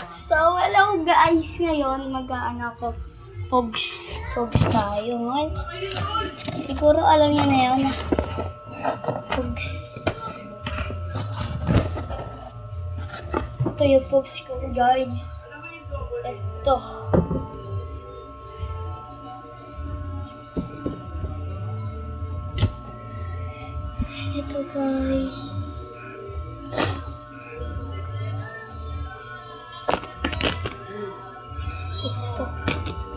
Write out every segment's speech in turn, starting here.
So, hello guys. Ngayon, mag-aano ako. Pogs tayo. Ngayon, siguro alam niyo na yun. Pogs. Ito yung pogs ko, guys. Ito. Ito, guys. Ito.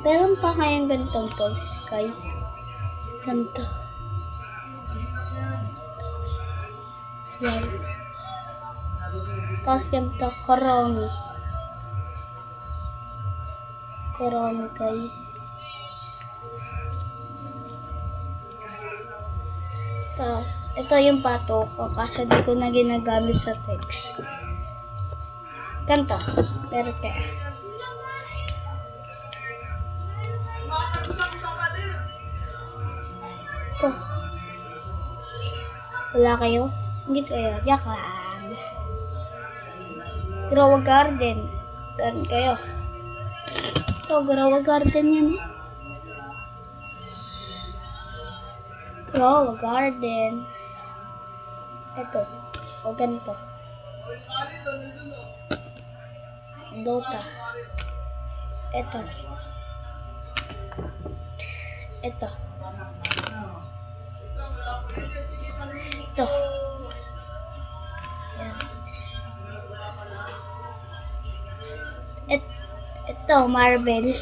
Meron pa kayang ganitong pogs, guys. Ganito. Yan. Tapos ganito, koroni. Koroni, guys. Tapos, ito yung pato ko kasi di ko na ginagamit sa text. Ganito. Pero kaya. Ito. Wala kayo? Hindi kayo. Yak lang. Grow a garden. Meron kayo. Ito, grow a garden yan. Grow a garden. Ito. O ganito. Dota. Ito. Ito. Ito. Yan. Ito, marble.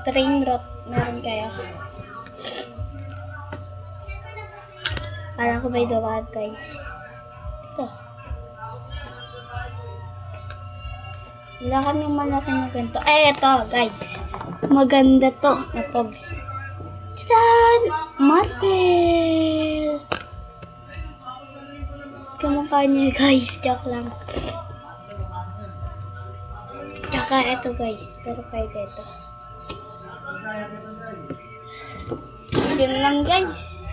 Train rot. Meron kayo. Kala ko may dumaan, guys. Ito. Wala kami malaki na ganito. Ay, ito, guys. Maganda to na pogs. Tadaan! Marble! Kamukha niya, guys. Joke lang. Tsaka ito, guys. Pero pwede ito. Yun lang, guys.